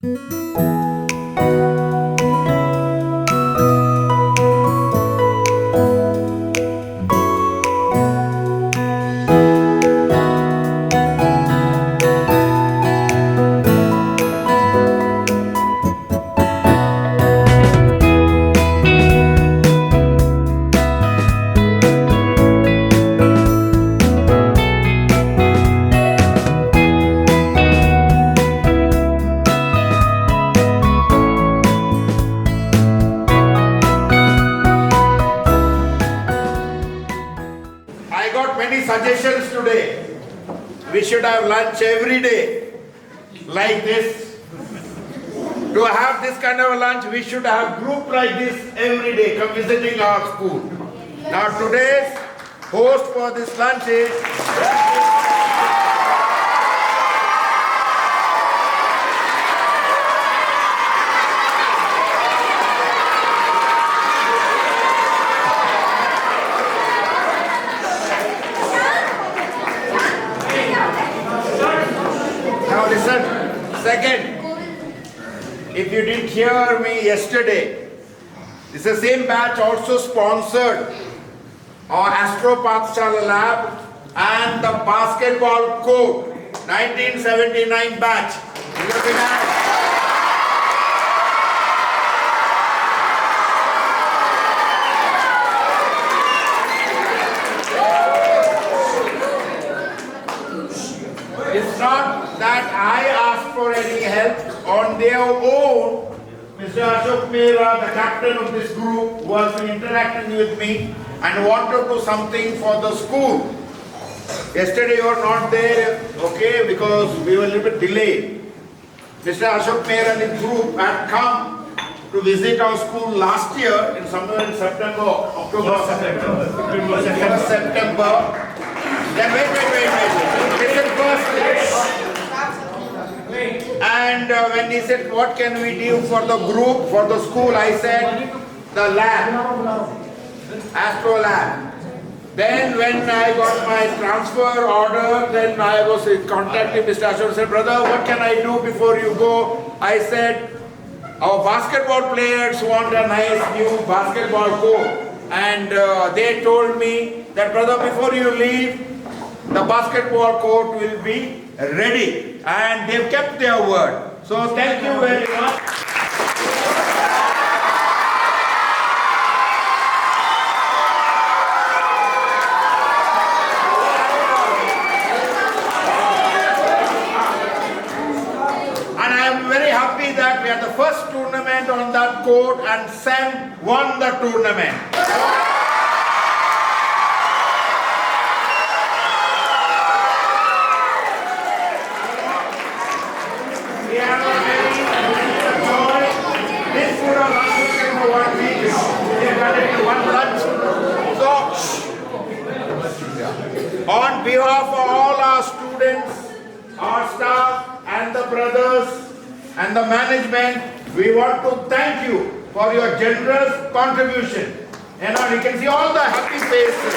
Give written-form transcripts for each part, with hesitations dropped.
I got many suggestions today. We should have lunch every day like this. To have this kind of a lunch, we should have group like this every day come visiting our school. Now today's host for this lunch is listen, second, if you didn't hear me yesterday, it's the same batch also sponsored our Astro Pathshala Lab and the basketball court, 1979 batch. You have been asked. It's not that I asked for any help. On their own, Mr. Ashok Mehra, the captain of this group, who has been interacting with me and wanted to do something for the school. Yesterday you were not there, okay, because we were a little bit delayed. Mr. Ashok Mehra and his group had come to visit our school last year in somewhere in September, October, September. Then wait. Listen first. And when he said, what can we do for the group, for the school, I said, the lab, Astro Lab. Then when I got my transfer order, then I was contacting Mr. Ashok and said, brother, what can I do before you go? I said, our basketball players want a nice new basketball court. And they told me that, brother, before you leave, the basketball court will be ready. And they've kept their word. So thank you very much. And I am very happy that we had the first tournament on that court and Sam won the tournament. On behalf of all our students, our staff and the brothers and the management, we want to thank you for your generous contribution. And now you can see all the happy faces.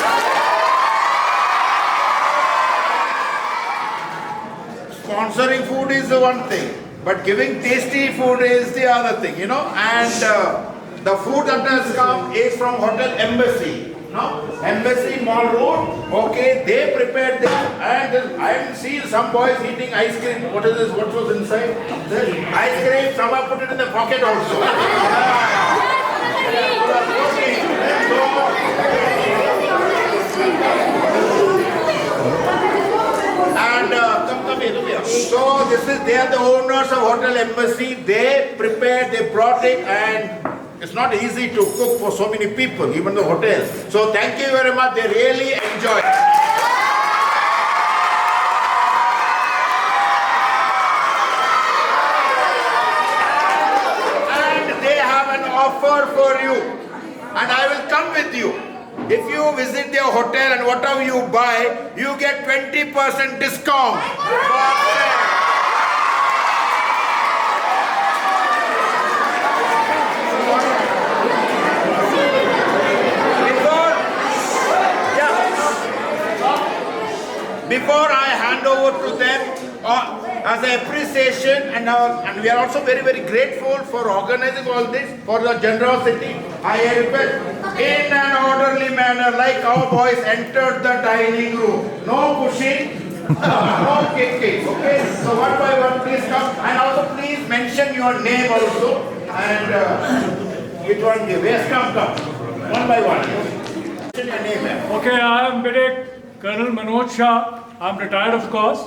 Sponsoring food is the one thing, but giving tasty food is the other thing, you know. And the food that has come is from Hotel Embassy. No? Embassy Mall Road, okay, they prepared this, and I have seen some boys eating ice cream. What is this? What was inside? This ice cream, someone put it in the pocket also. And come here. So this is, they are the owners of Hotel Embassy. They prepared, they brought it, and it's not easy to cook for so many people, even the hotel. So thank you very much. They really enjoy it. And they have an offer for you. And I will come with you. If you visit their hotel and whatever you buy, you get 20% discount. Before I hand over to them, as an appreciation, and we are also very, very grateful for organizing all this, for the generosity. I request in an orderly manner, like our boys entered the dining room. No pushing, no kicking. Okay? So one by one, please come. And also please mention your name also. And it won't give. Yes, come. One by one. Mention your name. Okay, I am Medic Colonel Manoj Shah. I am retired, of course,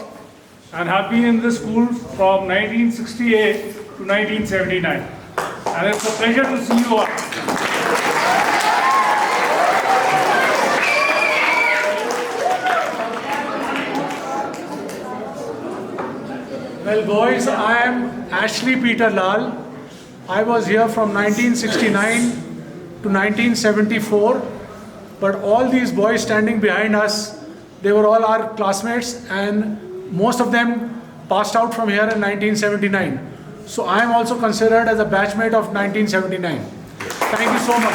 and have been in this school from 1968 to 1979. And it's a pleasure to see you all. Well, boys, I am Ashley Peter Lal. I was here from 1969 to 1974. But all these boys standing behind us, they were all our classmates, and most of them passed out from here in 1979. So I am also considered as a batchmate of 1979. Thank you so much.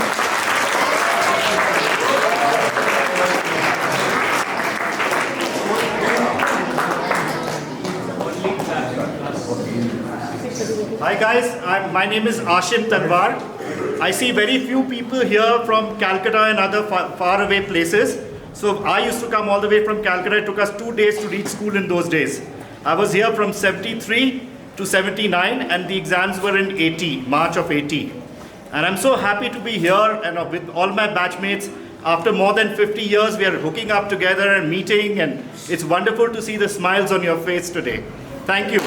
Hi guys, my name is Ashim Tanwar. I see very few people here from Calcutta and other far away places. So I used to come all the way from Calcutta. It took us 2 days to reach school in those days. I was here from 73 to 79, and the exams were in 80, March of 80. And I'm so happy to be here and with all my batchmates. After more than 50 years, we are hooking up together and meeting, and it's wonderful to see the smiles on your face today. Thank you.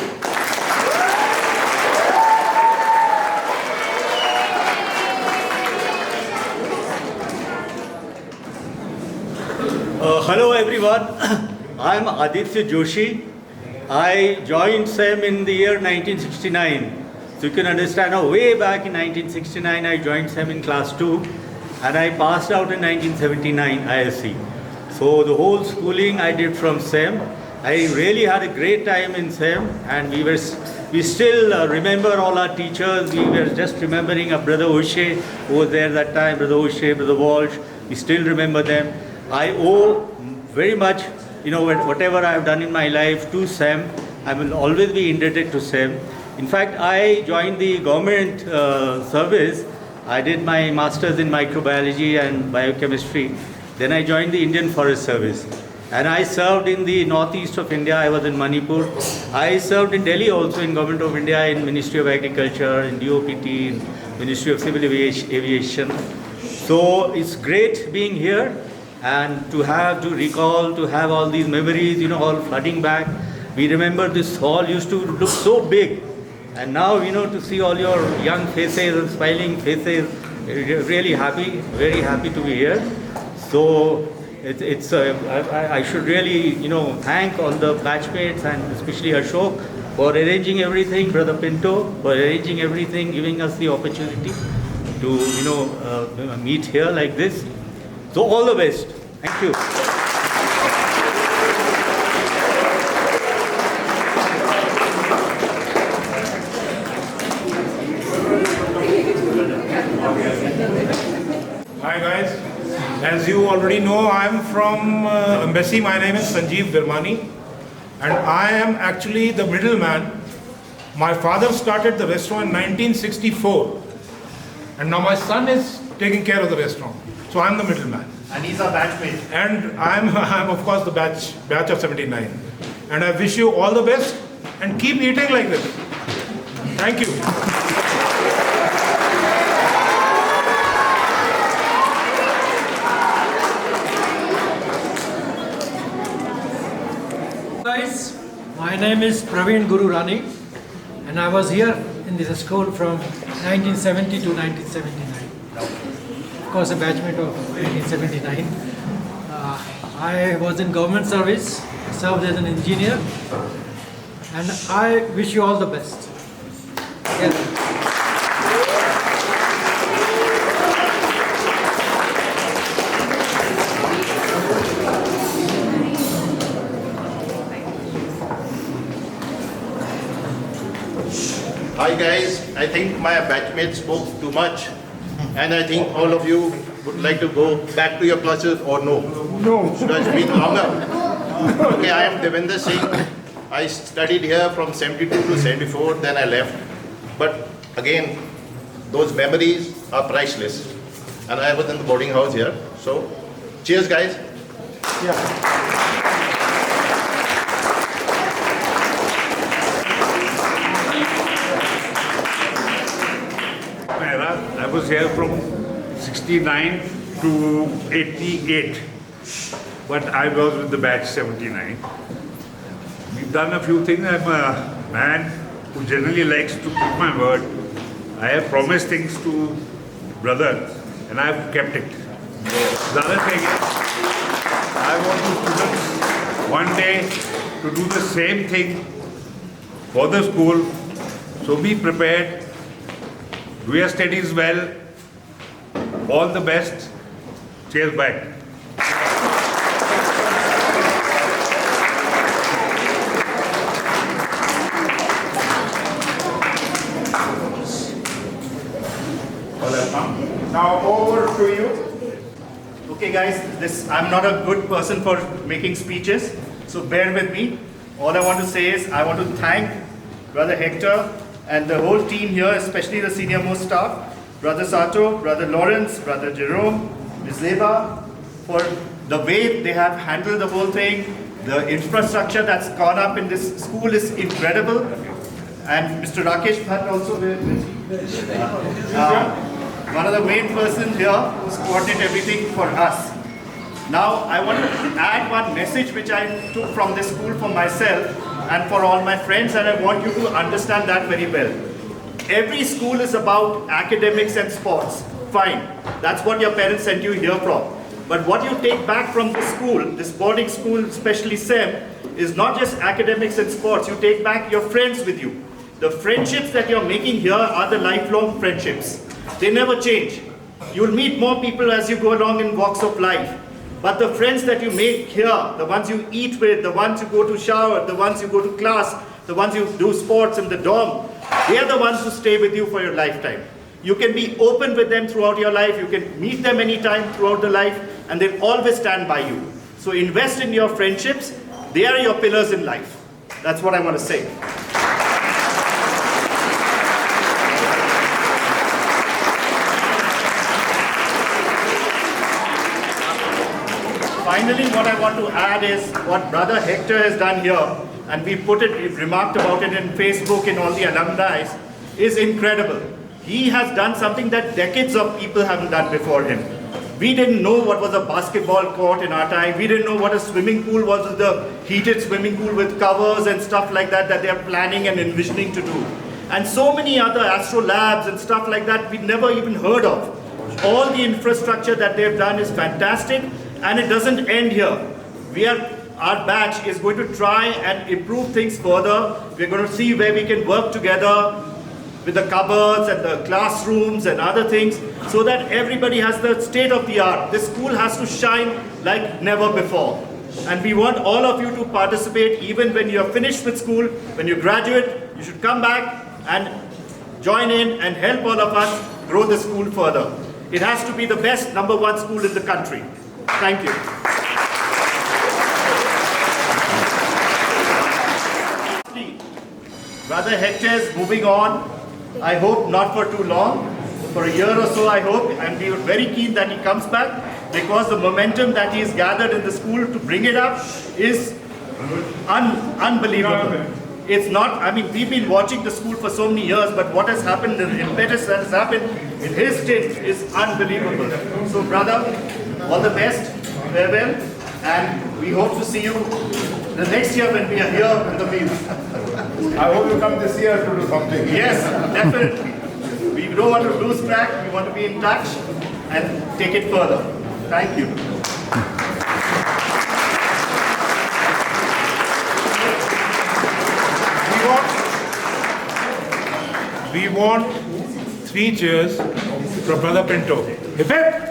Hello everyone, I am Aditya Joshi. I joined SEM in the year 1969. So you can understand how way back in 1969 I joined SEM in class 2 and I passed out in 1979 ISC. So the whole schooling I did from SEM. I really had a great time in SEM, and we still remember all our teachers. We were just remembering our brother O'Shea who was there that time, brother O'Shea, brother Walsh. We still remember them. I owe very much, whatever I have done in my life to SEM. I will always be indebted to SEM. In fact, I joined the government service. I did my master's in microbiology and biochemistry. Then I joined the Indian Forest Service. And I served in the northeast of India. I was in Manipur. I served in Delhi also in Government of India, in Ministry of Agriculture, in DOPT, in Ministry of Civil Aviation. So it's great being here. And to recall, to have all these memories, all flooding back. We remember this hall used to look so big. And now, to see all your young faces and smiling faces, really happy, very happy to be here. So I should really, thank all the batchmates and especially Ashok for arranging everything, Brother Pinto for arranging everything, giving us the opportunity to, meet here like this. So all the best. Thank you. Hi guys. As you already know, I am from Embassy. My name is Sanjeev Virmani, and I am actually the middleman. My father started the restaurant in 1964, and now my son is taking care of the restaurant. So I'm the middleman. And he's our batchmate. And I'm of course the batch of 79. And I wish you all the best and keep eating like this. Thank you. Guys, my name is Praveen Guru Rani, and I was here in this school from 1970 to 1979. Of course, a batchmate of 1979. I was in government service, served as an engineer, and I wish you all the best. Hi guys, I think my batchmate spoke too much, and I think all of you would like to go back to your classes or no? No. Should I speak longer? Okay, I am Devendra Singh. I studied here from 72 to 74, then I left. But again, those memories are priceless. And I was in the boarding house here. So, cheers guys. I was here from 69 to 88, but I was with the batch 79. We've done a few things. I'm a man who generally likes to keep my word. I have promised things to brother and I've kept it. The other thing is, I want the students one day to do the same thing for the school. So be prepared, do your studies well, all the best. Cheers back. Now over to you. Okay guys, I'm not a good person for making speeches, so bear with me. All I want to say is I want to thank Brother Hector and the whole team here, especially the senior most staff, Brother Sato, Brother Lawrence, Brother Jerome, Ms. Zeba, for the way they have handled the whole thing. The infrastructure that's gone up in this school is incredible. And Mr. Rakesh Bhatt also, one of the main persons here who's coordinated everything for us. Now, I want to add one message which I took from this school for myself and for all my friends, and I want you to understand that very well. Every school is about academics and sports. Fine. That's what your parents sent you here from. But what you take back from this school, this boarding school, especially SEM, is not just academics and sports. You take back your friends with you. The friendships that you're making here are the lifelong friendships. They never change. You'll meet more people as you go along in walks of life. But the friends that you make here, the ones you eat with, the ones you go to shower, the ones you go to class, the ones you do sports in the dorm, they are the ones who stay with you for your lifetime. You can be open with them throughout your life. You can meet them anytime throughout the life, and they'll always stand by you. So invest in your friendships. They are your pillars in life. That's what I want to say. Finally, what I want to add is what Brother Hector has done here, and we've remarked about it in Facebook and all the alumni, is incredible. He has done something that decades of people haven't done before him. We didn't know what was a basketball court in our time. We didn't know what a swimming pool was, the heated swimming pool with covers and stuff like that that they're planning and envisioning to do. And so many other astro labs and stuff like that we never even heard of. All the infrastructure that they've done is fantastic. And it doesn't end here. Our batch is going to try and improve things further. We're going to see where we can work together with the cupboards and the classrooms and other things so that everybody has the state of the art. This school has to shine like never before. And we want all of you to participate even when you're finished with school, when you graduate, you should come back and join in and help all of us grow the school further. It has to be the best #1 school in the country. Thank you. Brother Hector is moving on. I hope not for too long. For a year or so, I hope. And we are very keen that he comes back because the momentum that he's gathered in the school to bring it up is unbelievable. It's not, I mean, we've been watching the school for so many years, but what has happened, the impetus that has happened in his stint is unbelievable. So, brother, all the best, farewell, and we hope to see you the next year when we are here in the field. I hope you come this year to do something. Yes, definitely. We don't want to lose track, we want to be in touch and take it further. Thank you. We want 3 cheers from Brother Pinto. Hip hip!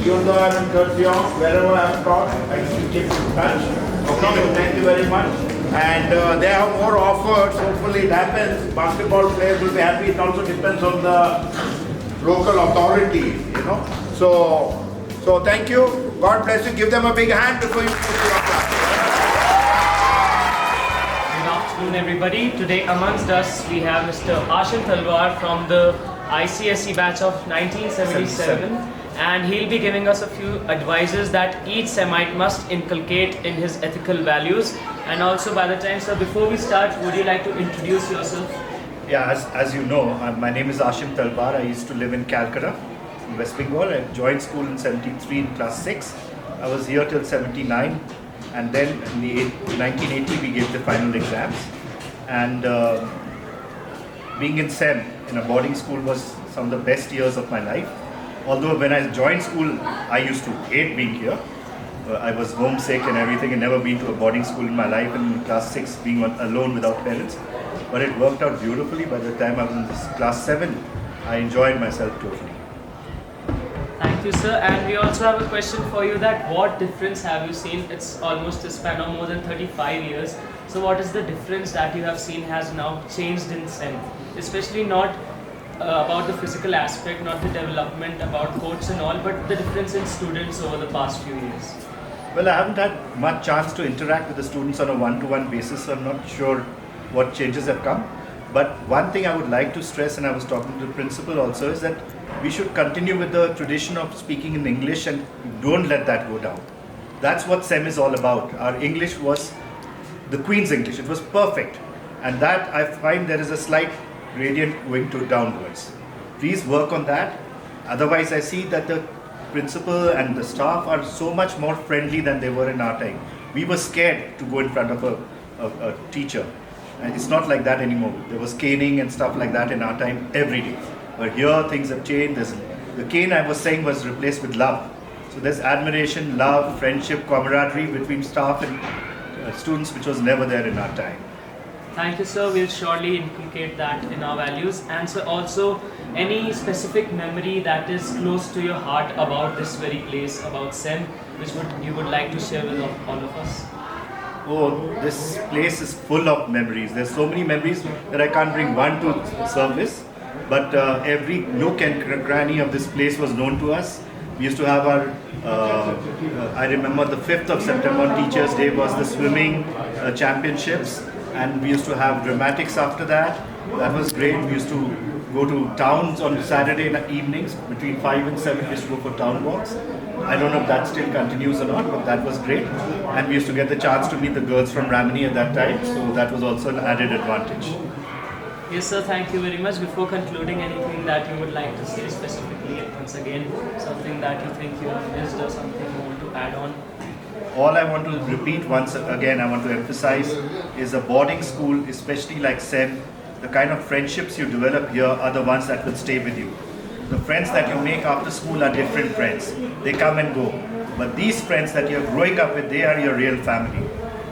even though I'm in third year, wherever I'm taught, I still keep in touch. Okay, so thank you very much. And they have more offers, hopefully it happens. Basketball players will be happy. It also depends on the local authority, you know. So thank you. God bless you. Give them a big hand before you put your class. Good afternoon, everybody. Today amongst us we have Mr. Ashim Talwar from the ICSE batch of 1977, and he'll be giving us a few advices that each Semite must inculcate in his ethical values. And also, by the time, so before we start, would you like to introduce yourself? Yeah, as you know, my name is Ashim Talwar. I used to live in Calcutta, in West Bengal. I joined school in 73 in class 6. I was here till 79, and then in the 1980 we gave the final exams. And being in SEM, in a boarding school, was some of the best years of my life. Although when I joined school, I used to hate being here. I was homesick and everything, and never been to a boarding school in my life, and in class 6 being alone without parents. But it worked out beautifully. By the time I was in class 7, I enjoyed myself totally. Thank you, sir. And we also have a question for you, that what difference have you seen? It's almost a span of more than 35 years. So what is the difference that you have seen has now changed in SEM? Especially not about the physical aspect, not the development about courts and all, but the difference in students over the past few years. Well, I haven't had much chance to interact with the students on a one-to-one basis, so I'm not sure what changes have come. But one thing I would like to stress, and I was talking to the principal also, is that we should continue with the tradition of speaking in English and don't let that go down. That's what SEM is all about. Our English was the Queen's English. It was perfect. And that I find there is a slight gradient going to downwards. Please work on that. Otherwise, I see that the principal and the staff are so much more friendly than they were in our time. We were scared to go in front of a teacher. And it's not like that anymore. There was caning and stuff like that in our time every day. But here things have changed. The cane I was saying was replaced with love. So there's admiration, love, friendship, camaraderie between staff and students, which was never there in our time. Thank you, sir. We'll surely inculcate that in our values. And so also, any specific memory that is close to your heart about this very place, about SEM, which you would like to share with all of us? Oh, this place is full of memories. There's so many memories that I can't bring one to service. But every nook and cranny of this place was known to us. We used to have our, I remember the 5th of September on Teachers' Day was the swimming championships. And we used to have dramatics after that. That was great. We used to go to towns on Saturday evenings between 5 and 7. We used to go for town walks. I don't know if that still continues or not, but that was great. And we used to get the chance to meet the girls from Ramani at that time. So that was also an added advantage. Yes, sir. Thank you very much. Before concluding, anything that you would like to say specifically, once again, something that you think you have missed or something you want to add on? All I want to repeat once again, I want to emphasize, is a boarding school, especially like SEM, the kind of friendships you develop here are the ones that will stay with you. The friends that you make after school are different friends. They come and go. But these friends that you're growing up with, they are your real family.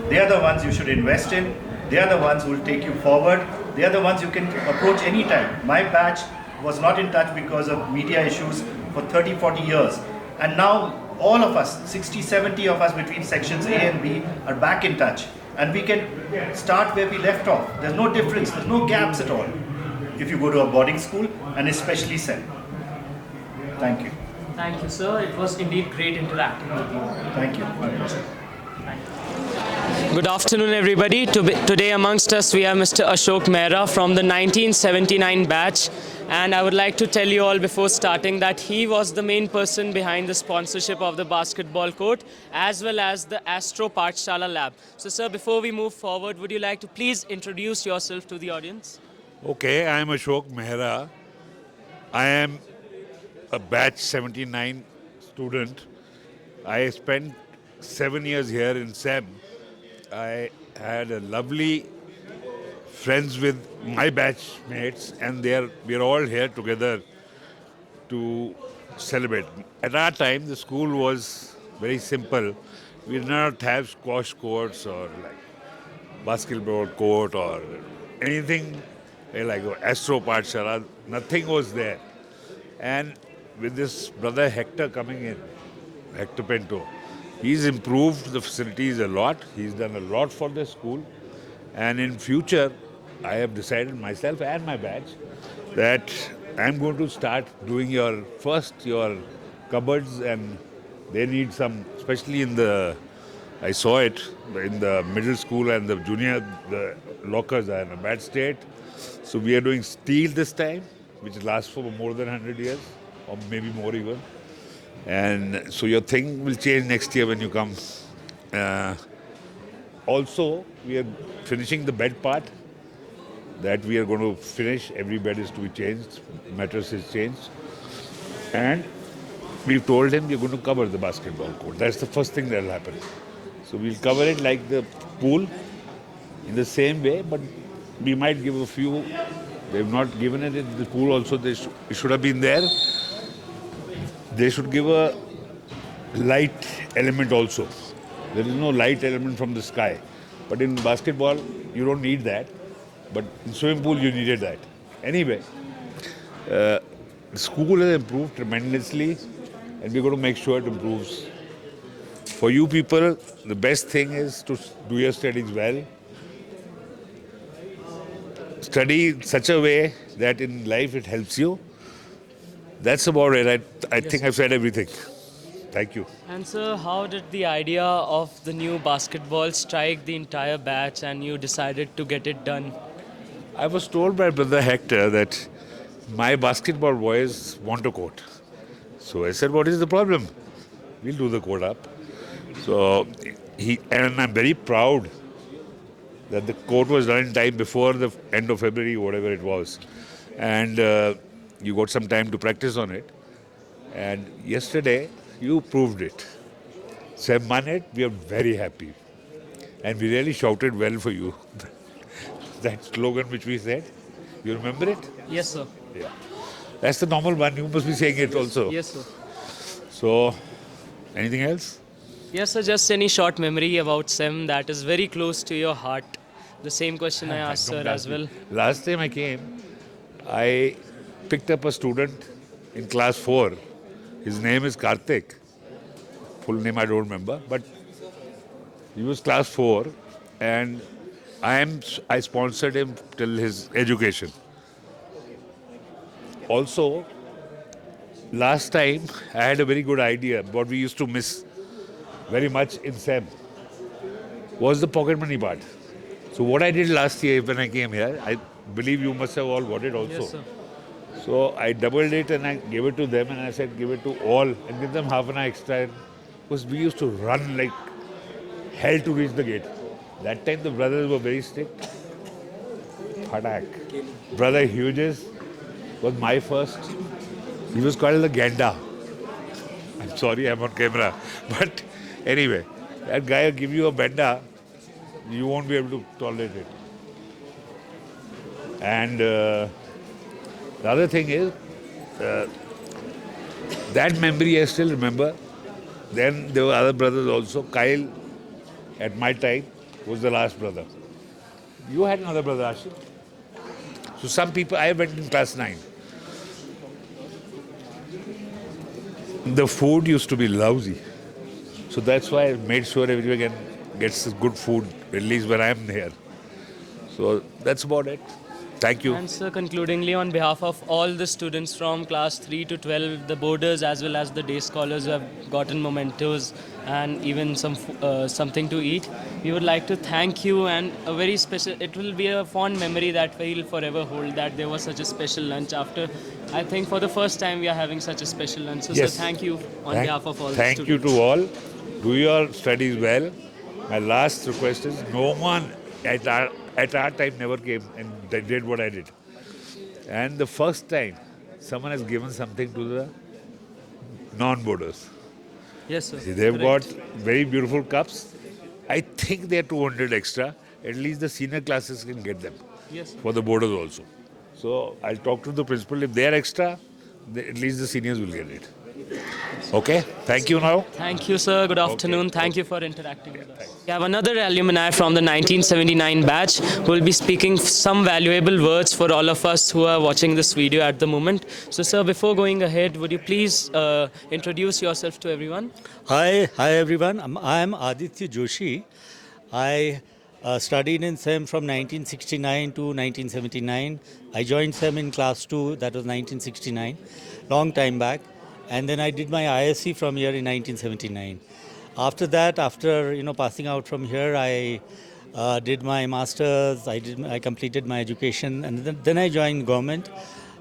They are the ones you should invest in. They are the ones who will take you forward. They are the ones you can approach anytime. My batch was not in touch because of media issues for 30, 40 years. And now all of us, 60, 70 of us between sections A and B are back in touch. And we can start where we left off. There's no difference, there's no gaps at all if you go to a boarding school, and especially SEM. Thank you. Thank you, sir. It was indeed great interacting with you. Thank you. Good afternoon, everybody. Today amongst us we have Mr. Ashok Mehra from the 1979 batch. And I would like to tell you all before starting that he was the main person behind the sponsorship of the basketball court as well as the Astro Pathshala lab. So, sir, before we move forward, would you like to please introduce yourself to the audience? Okay, I am Ashok Mehra. I am a batch 79 student. I spent 7 years here in SEM. I had a lovely friends with my batchmates, and we are all here together to celebrate. At our time, the school was very simple. We did not have squash courts or like basketball court or anything like Astro Pathshala. Nothing was there. And with this brother Hector coming in, Hector Pinto, he's improved the facilities a lot. He's done a lot for the school. And in future, I have decided myself and my batch that I'm going to start doing your cupboards, and they need some, especially in the, I saw it in the middle school and the junior, the lockers are in a bad state. So we are doing steel this time, which lasts for more than 100 years, or maybe more even. And so your thing will change next year when you come. Also, we are finishing the bed part. That we are going to finish. Every bed is to be changed, mattress is changed. And we told him we're going to cover the basketball court. That's the first thing that will happen. So we'll cover it like the pool in the same way, but we might give a few. They've not given it in the pool also. It should have been there. They should give a light element also. There is no light element from the sky. But in basketball, you don't need that. But in swimming pool, you needed that. Anyway, the school has improved tremendously, and we're going to make sure it improves. For you people, the best thing is to do your studies well. Study in such a way that in life it helps you. That's about it. I think I've said everything. Thank you. And sir, how did the idea of the new basketball strike the entire batch and you decided to get it done? I was told by Brother Hector that my basketball boys want a court. So I said, what is the problem? We'll do the court up. So and I'm very proud that the court was done in time before the end of February, whatever it was. And you got some time to practice on it. And yesterday, you proved it. Sam won it. We are very happy. And we really shouted well for you. That slogan which we said, you remember it? Yes, sir. Yeah. That's the normal one. You must be saying it also. Yes, sir. So, anything else? Yes, sir. Just any short memory about SEM that is very close to your heart. The same question I asked sir as well. Last time I came, I picked up a student in class 4. His name is Karthik. Full name I don't remember, but he was class 4, and I sponsored him till his education. Also, last time I had a very good idea. What we used to miss very much in SEM was the pocket money part. So what I did last year when I came here, I believe you must have all got it also. Yes, sir. So I doubled it and I gave it to them, and I said give it to all and give them half an hour extra, because we used to run like hell to reach the gate. That time the brothers were very strict. Phatak. Brother Hughes was my first. He was called the Ganda. I'm sorry, I'm on camera. But anyway, that guy will give you a benda, you won't be able to tolerate it. And the other thing is, that memory I still remember. Then there were other brothers also. Kyle, at my time, was the last brother. You had another brother, Ashif. So some people, I went in class 9. The food used to be lousy. So that's why I made sure everyone gets good food, at least when I'm here. So that's about it. Thank you. And sir, concludingly, on behalf of all the students from class 3 to 12, the boarders as well as the day scholars who have gotten mementos and even something to eat, we would like to thank you, and a very special, it will be a fond memory that we'll forever hold, that there was such a special lunch after, I think for the first time we are having such a special lunch. So Yes. sir, thank you on behalf of all the Thank you students. to all. Do your studies well. My last request is no one at our time never came and they did what I did. And the first time someone has given something to the non-boarders. Yes, sir. They've Correct. got very beautiful cups. I think they're 200 extra. At least the senior classes can get them. Yes, sir. For the boarders also. So I'll talk to the principal. If they're extra, at least the seniors will get it. Okay, thank you now. Thank you, sir. Good afternoon. Thank you for interacting with us. We have another alumni from the 1979 batch who will be speaking some valuable words for all of us who are watching this video at the moment. So, sir, before going ahead, would you please introduce yourself to everyone? Hi everyone. I'm Aditya Joshi. I studied in SEM from 1969 to 1979. I joined SEM in class 2, that was 1969, long time back. And then I did my ISc from here in 1979. After that, after passing out from here, I did my masters. I completed my education, and then I joined government.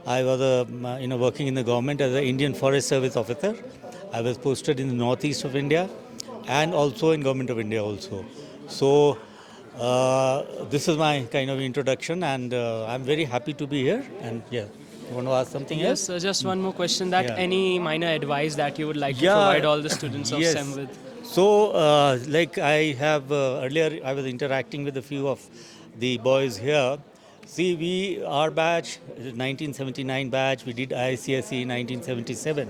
I was working in the government as an Indian Forest Service officer. I was posted in the northeast of India, and also in Government of India also. So this is my kind of introduction, and I'm very happy to be here. And yeah, you want to ask something Yes, else? sir. Just one more question. That Yeah. any minor advice that you would like to Yeah. provide all the students of Yes. SEM with? So, like I have earlier, I was interacting with a few of the boys here. See, our batch, 1979 batch, we did ICSE in 1977.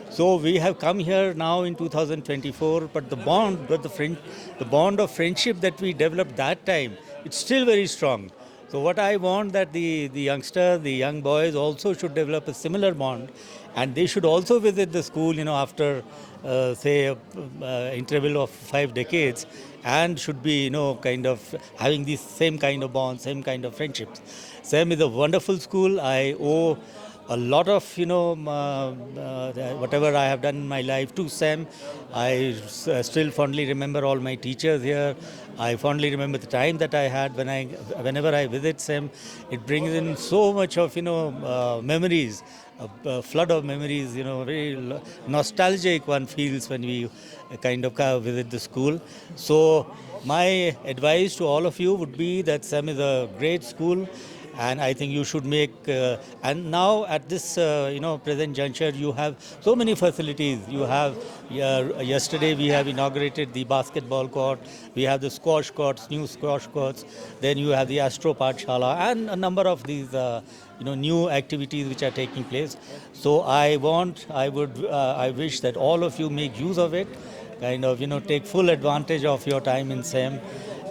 So we have come here now in 2024, but the bond of friendship that we developed that time, it's still very strong. So what I want that the youngsters, the young boys also should develop a similar bond, and they should also visit the school, after say interval of 5 decades, and should be kind of having this same kind of bond, same kind of friendships. SEM is a wonderful school. I owe a lot of whatever I have done in my life to SEM. I still fondly remember all my teachers here. I fondly remember the time that I had whenever I visit SEM. It brings in so much of memories, a flood of memories. Very nostalgic one feels when we kind of visit the school. So my advice to all of you would be that SEM is a great school, and I think you should make and now at this present juncture you have so many facilities. You have yesterday we have inaugurated the basketball court, we have the squash courts, new squash courts, then you have the Astro Pathshala and a number of these new activities which are taking place. So I wish that all of you make use of it, kind of take full advantage of your time in SEM.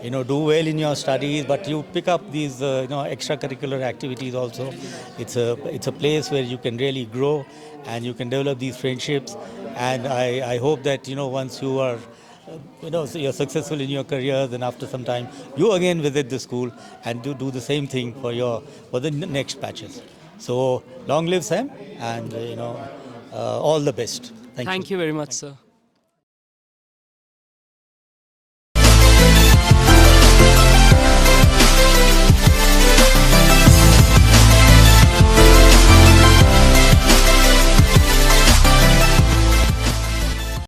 Do well in your studies, but you pick up these extracurricular activities also. It's a place where you can really grow and you can develop these friendships. And I hope that once you are so you're successful in your career, then after some time you again visit the school and do the same thing for the next batches. So long live SEM, and all the best. Thank you. Thank you very much, sir.